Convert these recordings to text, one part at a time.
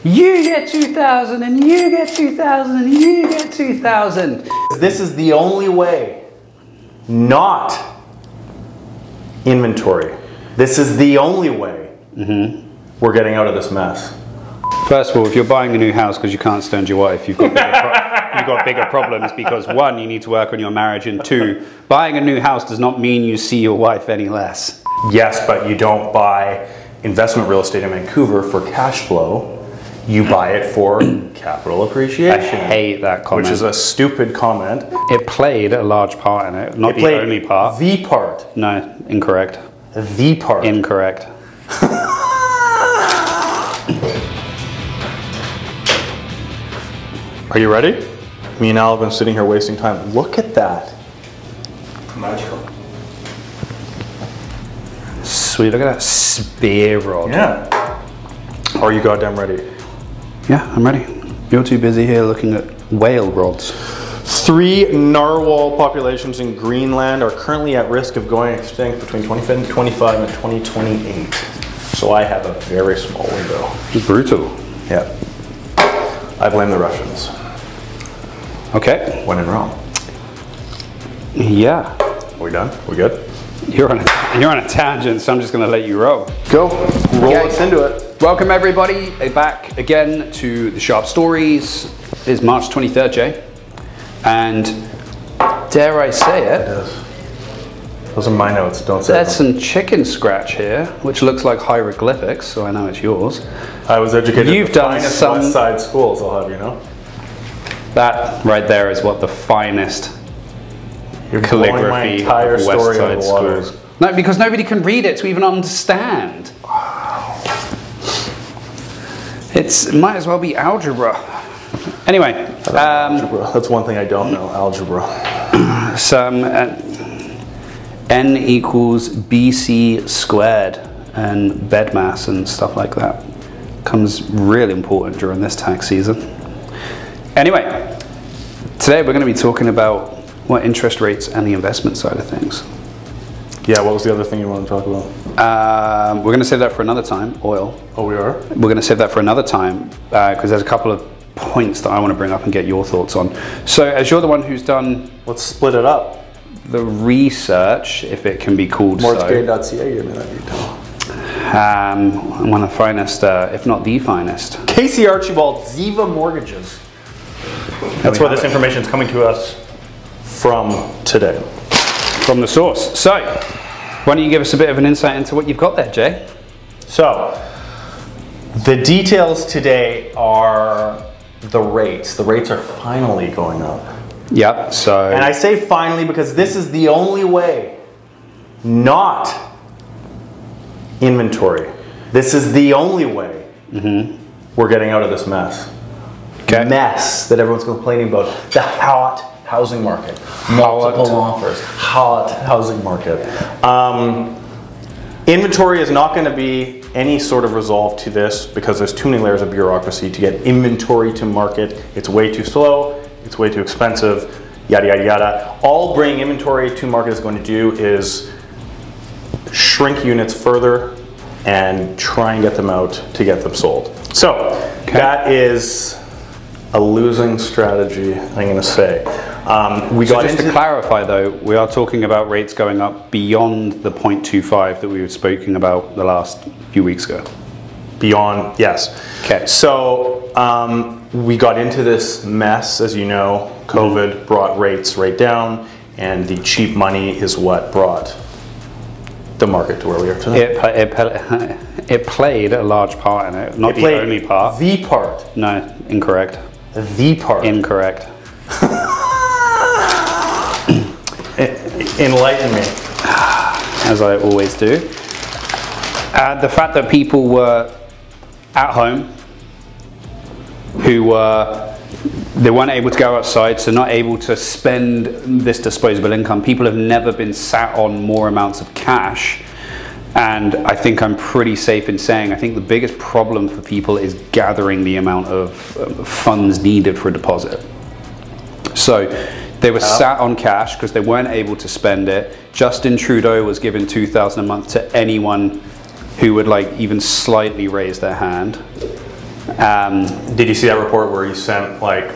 You get 2,000 and you get 2,000 and you get 2,000. This is the only way, not inventory. This is the only way we're getting out of this mess. First of all, if you're buying a new house because you can't stand your wife, you've got bigger problems because one, you need to work on your marriage, and two, buying a new house does not mean you see your wife any less. Yes, but you don't buy investment real estate in Vancouver for cash flow. You buy it for capital appreciation. I hate that comment. Which is a stupid comment. It played a large part in it, not the only part. The part. No, incorrect. The part. Incorrect. Are you ready? Me and Al have been sitting here wasting time. Look at that. Magical. Sweet, look at that spear rod. Yeah. Are you goddamn ready? Yeah, I'm ready. You're too busy here looking at whale rods. 3 narwhal populations in Greenland are currently at risk of going extinct between 2025 and 2028. So I have a very small window. Brutal. Yeah. I blame the Russians. Okay. When in Rome. Yeah. Are we done? We good? You're on a tangent, so I'm just going to let you roll. Go. Roll us into it. Welcome everybody back again to the Sharp Stories. It is March 23rd, Jay. And dare I say it? It is. Those are my notes, don't say There's some chicken scratch here, which looks like hieroglyphics, so I know it's yours. I was educated You've at the done finest some West Side schools, I'll have you know. That right there is what the finest calligraphy of West Side schools. No, because nobody can read it to even understand. Wow. It might as well be algebra. Anyway. Algebra. That's one thing I don't know, algebra. Some n equals bc squared and bed mass and stuff like that comes really important during this tax season. Anyway, today we're going to be talking about what interest rates and the investment side of things. Yeah, what was the other thing you want to talk about? We're going to save that for another time, oil. Oh, we are? We're going to save that for another time because there's a couple of points that I want to bring up and get your thoughts on. So as you're the one who's done... Let's split it up. The research, if it can be called so. Mortgagegate.ca gave me that detail. One of the finest, if not the finest. Casey Archibald, Ziva Mortgages. That's where this information is coming to us from today. From the source. So, why don't you give us a bit of an insight into what you've got there, Jay? So, the details today are the rates. The rates are finally going up. Yep, so... And I say finally because this is the only way, not inventory. This is the only way we're getting out of this mess. Okay. Mess that everyone's complaining about. The hot housing market. Multiple offers. Hot housing market. Inventory is not going to be any sort of resolve to this because there's too many layers of bureaucracy to get inventory to market. It's way too slow. It's way too expensive. Yada, yada, yada. All bringing inventory to market is going to do is shrink units further and try and get them out to get them sold. So that is a losing strategy, I'm going to say. Just to clarify though, we are talking about rates going up beyond the 0.25 that we were speaking about the last few weeks ago. Beyond, yes. Okay. So we got into this mess, as you know. COVID brought rates right down, and the cheap money is what brought the market to where we are today. It played a large part in it, not the only part. The part. No, incorrect. The part. Incorrect. Enlighten me. As I always do. The fact that people were at home, they weren't able to go outside, so not able to spend this disposable income. People have never been sat on more amounts of cash, and I think I'm pretty safe in saying I think the biggest problem for people is gathering the amount of funds needed for a deposit. So they were sat on cash because they weren't able to spend it. Justin Trudeau was giving $2,000 a month to anyone who would like even slightly raise their hand. Did you see that report where he sent like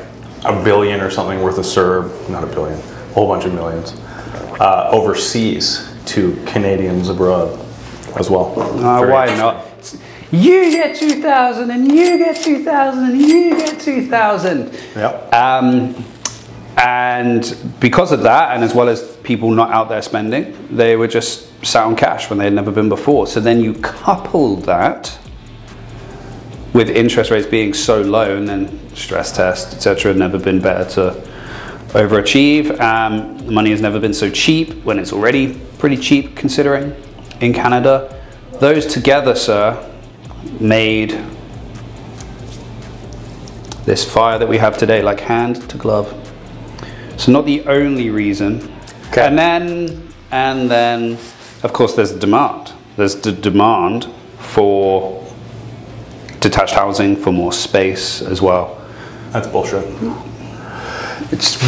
$1 billion or something worth of CERB, not $1 billion, a whole bunch of millions, overseas to Canadians abroad as well? Why not? You get 2,000 and you get 2,000 and you get 2,000. Yep. And because of that, and as well as people not out there spending, they were just sat on cash when they had never been before. So then you couple that with interest rates being so low, and then stress test, etc., never been better to overachieve. Money has never been so cheap when it's already pretty cheap considering in Canada. Those together, sir, made this fire that we have today like hand to glove. So not the only reason. Okay. And then of course there's the demand. There's the demand for detached housing, for more space as well. That's bullshit.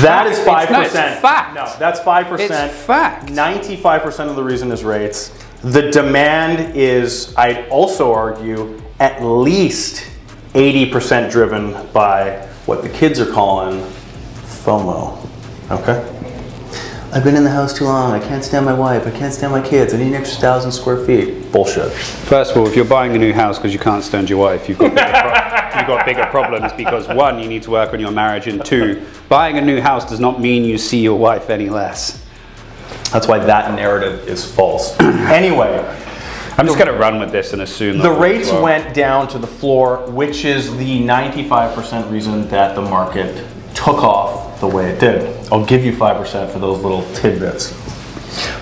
That is 5%. It's fact. No, that's 5%. It's fact. 95% of the reason is rates. The demand is, I'd also argue, at least 80% driven by what the kids are calling FOMO. Okay? I've been in the house too long. I can't stand my wife. I can't stand my kids. I need an extra 1,000 square feet. Bullshit. First of all, if you're buying a new house because you can't stand your wife, you've got bigger problems because one, you need to work on your marriage, and two, buying a new house does not mean you see your wife any less. That's why that narrative is false. Anyway, I'm just going to run with this and assume the rates went down to the floor, which is the 95% reason that the market took off the way it did. I'll give you 5% for those little tidbits.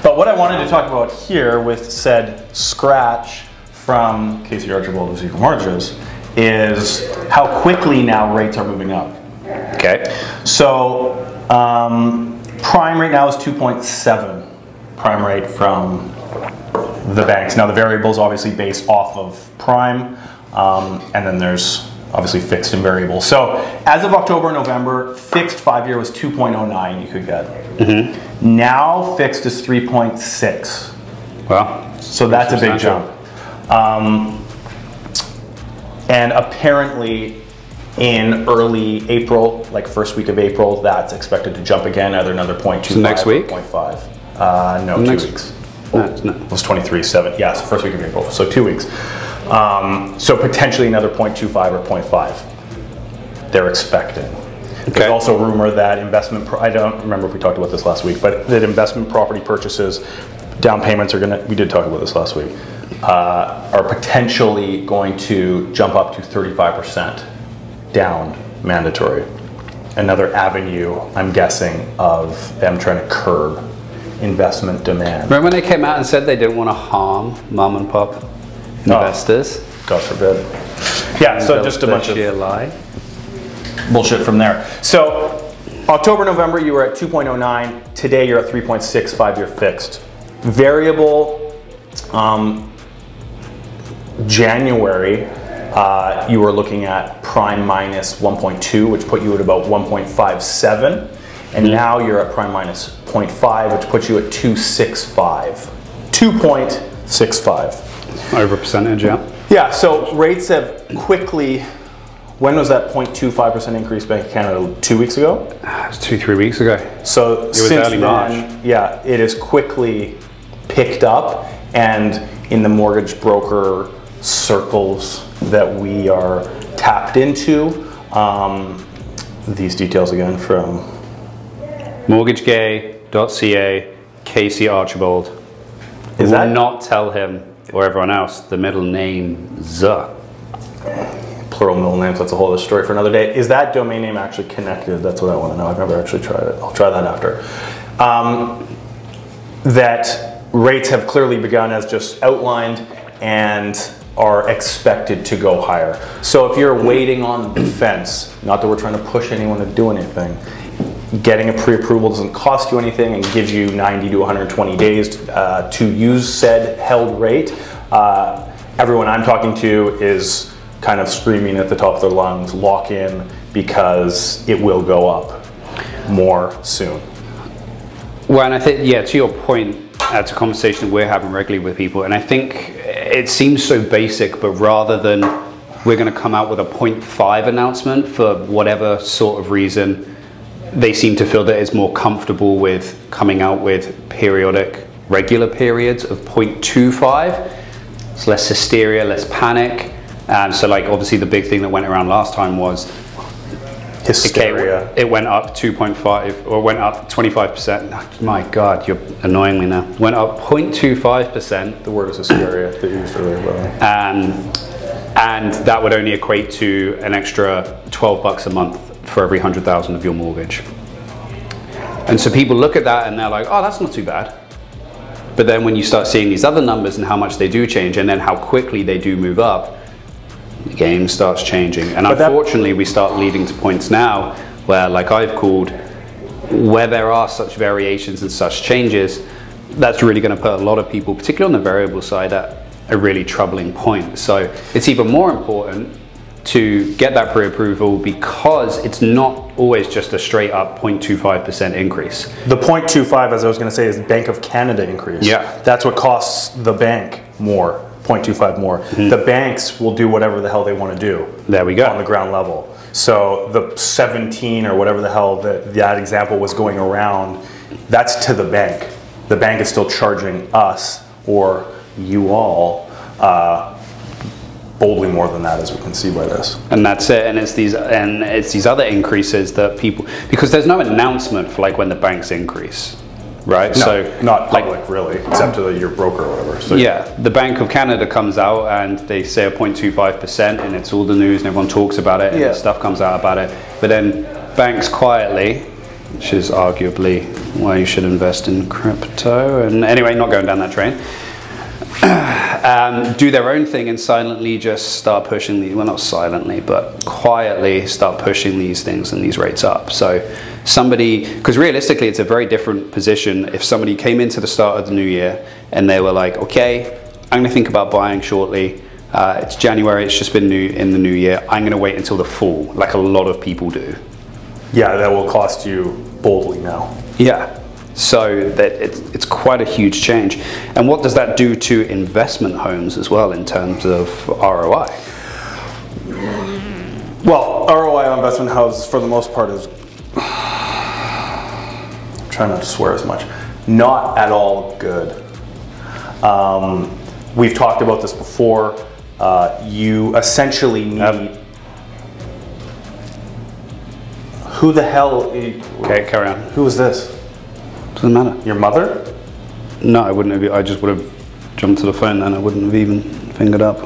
But what I wanted to talk about here with said scratch from Casey Archibald of Secret Mortgages is how quickly now rates are moving up. Okay. So prime rate now is 2.7 prime rate from the banks. Now the variable is obviously based off of prime, and then there's obviously fixed and variable. So as of October, November, fixed 5-year was 2.09 you could get. Mm-hmm. Now fixed is 3.6. Well, so that's a big jump. And apparently in early April, like first week of April, that's expected to jump again, either another 0.25 so next week? or 0.5. No, 2 weeks. No. It was 23/7. Yeah, so first week of April, so 2 weeks. So potentially another 0.25 or 0.5 they're expecting. Okay. There's also rumor that I don't remember if we talked about this last week, but that investment property purchases, down payments are we did talk about this last week, are potentially going to jump up to 35% down mandatory. Another avenue, I'm guessing, of them trying to curb investment demand. Remember when they came out and said they didn't want to harm mom and pop investors? God forbid. Yeah, so just a bunch of sheer lie. Bullshit from there. So October, November, you were at 2.09. Today you're at 3.6 5-year fixed. Variable, January, you were looking at prime minus 1.2, which put you at about 1.57. And now you're at prime minus 0.5, which puts you at 2.65. 2.65. Over a percentage, yeah. Yeah, so rates have quickly, when was that 0.25% increase Bank of Canada? 2 weeks ago? It was 2-3 weeks ago. So it was early March. Yeah, it has quickly picked up, and in the mortgage broker circles that we are tapped into, these details again from mortgagegay.ca, Casey Archibald. Is that not tell him or everyone else the middle name Z. Plural middle names, that's a whole other story for another day. Is that domain name actually connected? That's what I want to know. I've never actually tried it. I'll try that after. That rates have clearly begun as just outlined and are expected to go higher. So if you're waiting on the fence, not that we're trying to push anyone to do anything, getting a pre-approval doesn't cost you anything and gives you 90 to 120 days to use said held rate. Everyone I'm talking to is kind of screaming at the top of their lungs, lock in, because it will go up more soon. Well, and I think, yeah, to your point, that's a conversation we're having regularly with people, and I think it seems so basic, but rather than we're going to come out with a 0.5 announcement for whatever sort of reason. They seem to feel that it's more comfortable with coming out with periodic, regular periods of 0.25. It's less hysteria, less panic. So like obviously the big thing that went around last time was hysteria. It went up 2.5 or went up 25%. My God, you're annoying me now. Went up 0.25%. The word is hysteria that you used earlier, by the way. And that would only equate to an extra $12 a month for every 100,000 of your mortgage. And so people look at that and they're like, oh, that's not too bad. But then when you start seeing these other numbers and how much they do change and then how quickly they do move up, the game starts changing. And unfortunately, we start leading to points now where, like I've called, where there are such variations and such changes, that's really going to put a lot of people, particularly on the variable side, at a really troubling point. So it's even more important to get that pre-approval because it's not always just a straight up 0.25% increase. The 0.25, as I was going to say, is Bank of Canada increase. Yeah. That's what costs the bank more, 0.25 more. The banks will do whatever the hell they want to do. There we go. On the ground level. So the 17 or whatever the hell that example was going around, that's to the bank. The bank is still charging us or you all boldly more than that, as we can see by this. And that's it. And it's these other increases that people, because there's no announcement for like when the banks increase, right? No, so not public really, except to your broker or whatever. So yeah, the Bank of Canada comes out and they say a 0.25%, and it's all the news and everyone talks about it, and stuff comes out about it. But then banks quietly, which is arguably why you should invest in crypto. And anyway, not going down that train. Do their own thing and silently just start pushing these, well not silently, but quietly start pushing these things and these rates up. So somebody, because realistically it's a very different position if somebody came into the start of the new year and they were like, okay, I'm going to think about buying shortly. It's January, it's just been in the new year. I'm going to wait until the fall, like a lot of people do. Yeah, that will cost you boldly now. Yeah. So that it's quite a huge change. And what does that do to investment homes as well in terms of ROI? Well, ROI on investment houses for the most part is, I'm trying not to swear as much, not at all good. We've talked about this before. You essentially need, who the hell? Okay, carry on. Who is this? Doesn't matter. Your mother? No, I wouldn't have. I just would have jumped to the phone then. I wouldn't have even fingered up.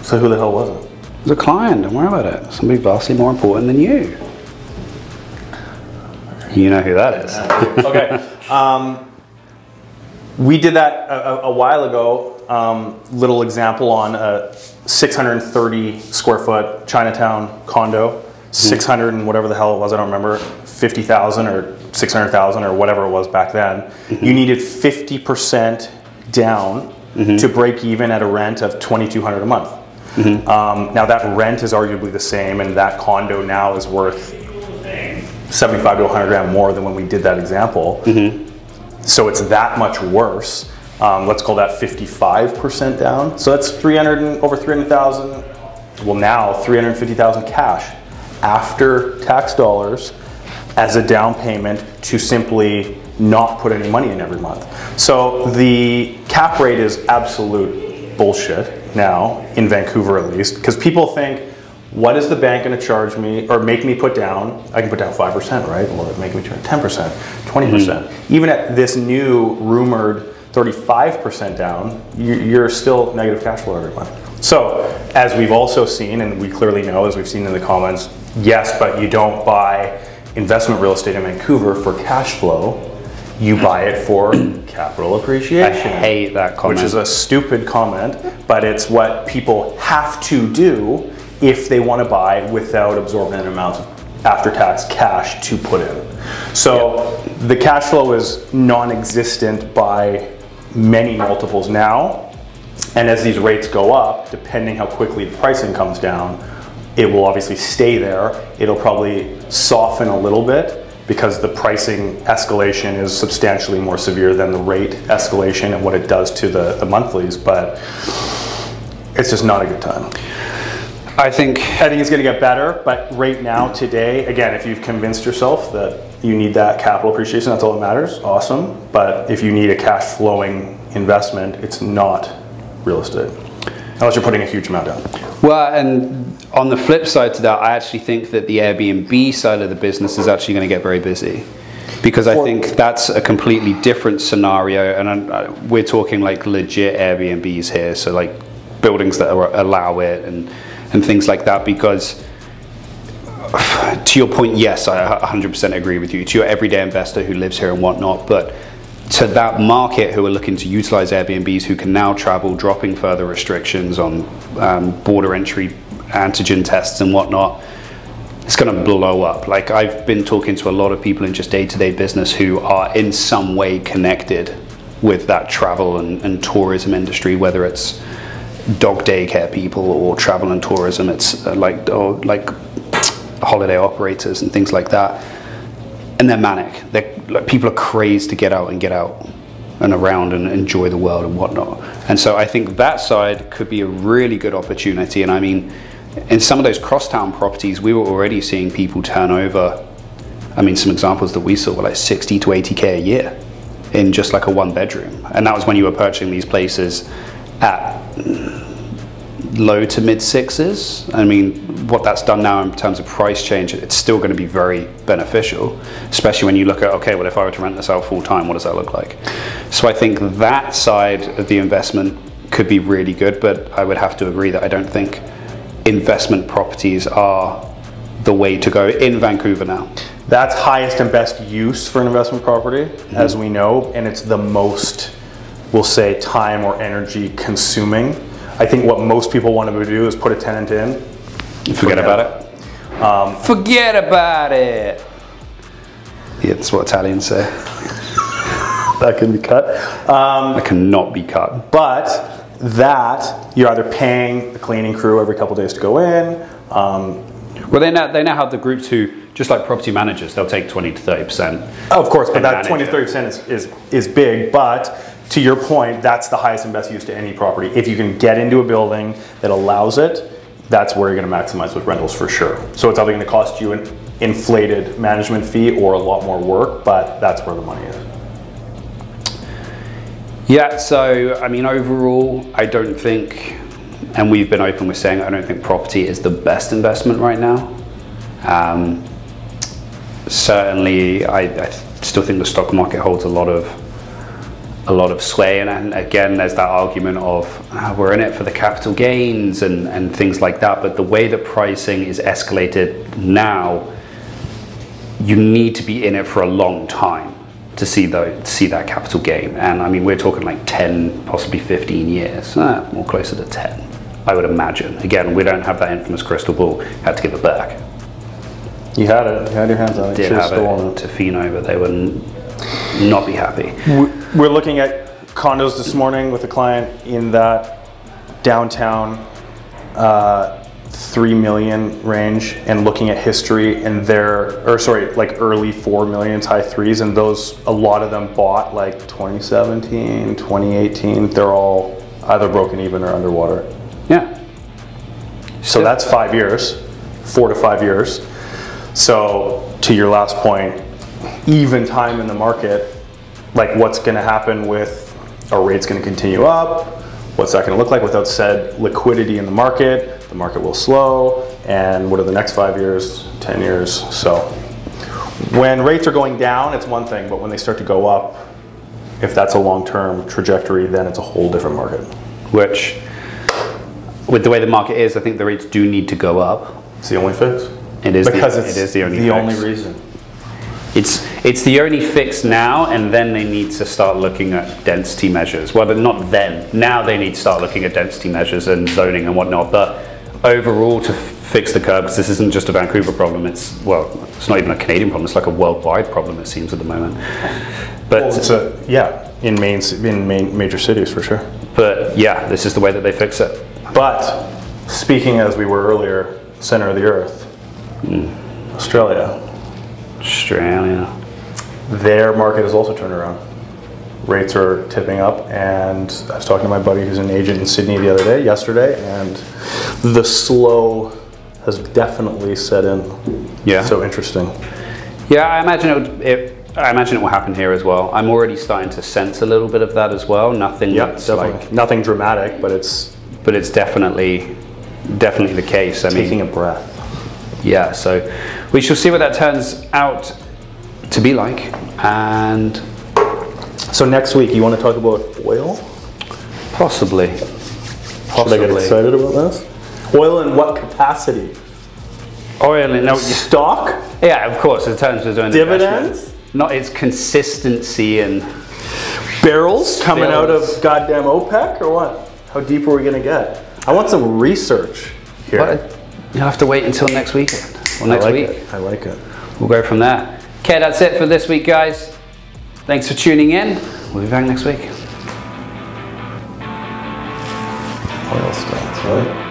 So who the hell was it? It was a client. Don't worry about it. Somebody vastly more important than you. You know who that is. Okay. We did that a while ago. Little example on a 630 square foot Chinatown condo. 600 and whatever the hell it was, I don't remember, 50,000 or 600,000 or whatever it was back then. You needed 50% down to break even at a rent of $2,200 a month. Now that rent is arguably the same, and that condo now is worth 75 to 100 grand more than when we did that example. So it's that much worse. Let's call that 55% down. So that's over 300,000. Well, now 350,000 cash after tax dollars as a down payment to simply not put any money in every month. So the cap rate is absolute bullshit now, in Vancouver at least, because people think, what is the bank going to charge me or make me put down? I can put down 5%, right? Or make me charge 10%, 20%. Even at this new rumored 35% down, you're still negative cash flow every month. So, as we've also seen, and we clearly know, as we've seen in the comments, yes, but you don't buy investment real estate in Vancouver for cash flow. You buy it for capital appreciation. I hate that comment. Which is a stupid comment, but it's what people have to do if they want to buy without absorbing an amount of after-tax cash to put in. So the cash flow is non-existent by many multiples now. And as these rates go up, depending how quickly the pricing comes down, it will obviously stay there. It'll probably soften a little bit because the pricing escalation is substantially more severe than the rate escalation and what it does to the monthlies, but it's just not a good time. I think it's going to get better, but right now, today, again, if you've convinced yourself that you need that capital appreciation, that's all that matters, awesome. But if you need a cash flowing investment, it's not real estate, unless you're putting a huge amount down. Well, and on the flip side to that, I actually think that the Airbnb side of the business is actually going to get very busy. Because I think that's a completely different scenario, and we're talking like legit Airbnbs here, so like buildings that allow it and things like that. Because to your point, yes, I 100% agree with you. To your everyday investor who lives here and whatnot, but to that market who are looking to utilize Airbnbs, who can now travel, dropping further restrictions on border entry, antigen tests and whatnot, it's going to blow up. Like, I've been talking to a lot of people in just day-to-day business who are in some way connected with that travel and tourism industry, whether it's dog daycare people or travel and tourism, it's like holiday operators and things like that. And they're manic. Like, people are crazed to get out and around and enjoy the world and whatnot. And so I think that side could be a really good opportunity. And I mean, in some of those crosstown properties, we were already seeing people turn over. I mean, some examples that we saw were like 60 to 80K a year in just like a 1-bedroom. And that was when you were purchasing these places at low to mid sixes. I mean, what that's done now in terms of price change, it's still going to be very beneficial, especially when you look at, okay, well, if I were to rent this out full time, what does that look like? So I think that side of the investment could be really good, but I would have to agree that I don't think investment properties are the way to go in Vancouver now. That's highest and best use for an investment property, as we know, and it's the most, we'll say, time or energy consuming. I think what most people want to do is put a tenant in. Forget about it. Forget about it. Yeah, that's what Italians say. That can be cut. That cannot be cut. But that, you're either paying the cleaning crew every couple days to go in. Well, they now have the groups who, just like property managers, they'll take 20 to 30%. Of course, but that 20 to 30% is big. But to your point, that's the highest and best use to any property. If you can get into a building that allows it, that's where you're going to maximize with rentals for sure. So it's either going to cost you an inflated management fee or a lot more work, but that's where the money is. Yeah, so I mean, overall, I don't think, and we've been open with saying, I don't think property is the best investment right now. Certainly, I still think the stock market holds a lot of sway, and again, there's that argument of we're in it for the capital gains and things like that. But the way that pricing is escalated now, you need to be in it for a long time to see that capital gain. And I mean, we're talking like 10, possibly 15 years, more closer to 10, I would imagine. Again, we don't have that infamous crystal ball. Had to give it back. You had it. You had your hands on it. Did have it to Fino, but they would not be happy. We're looking at condos this morning with a client in that downtown 3 million range, and looking at history, and like early 4 millions, high threes, and those, a lot of them bought like 2017, 2018. They're all either broken even or underwater. Yeah. So that's 5 years, 4 to 5 years. So to your last point, even time in the market, like what's going to happen with, are rates going to continue up? What's that going to look like without said liquidity in the market? The market will slow, and what are the next 5 years, 10 years? So when rates are going down, it's one thing, but when they start to go up, if that's a long-term trajectory, then it's a whole different market. Which, with the way the market is, I think the rates do need to go up. It's the only fix. It is because it is the only the fix. only reason. It's the only fix now, and then they need to start looking at density measures. Well, not then. Now they need to start looking at density measures and zoning and whatnot. But overall, to fix the curve, because this isn't just a Vancouver problem. It's not even a Canadian problem. It's like a worldwide problem, it seems, at the moment. But well, in major cities for sure. But yeah, this is the way that they fix it. But speaking as we were earlier, center of the earth, Australia. Australia. Their market has also turned around. rates are tipping up, and I was talking to my buddy who's an agent in Sydney yesterday, and the slow has definitely set in. Yeah. So interesting. Yeah, I imagine I imagine it will happen here as well. I'm already starting to sense a little bit of that as well. Nothing that's like nothing dramatic, but it's definitely the case. I mean, taking a breath. Yeah, so we shall see what that turns out to be like. And so next week, you want to talk about oil? Possibly. Should I get excited about this? Oil in what capacity? Oil in stock? Yeah, of course, in terms of doing dividends? Not its consistency and barrels coming out of goddamn OPEC or what? How deep are we going to get? I want some research here. But you'll have to wait until next weekend or next week. I like it. We'll go from there. Okay, that's it for this week, guys. Thanks for tuning in. We'll be back next week. Oil stocks, right?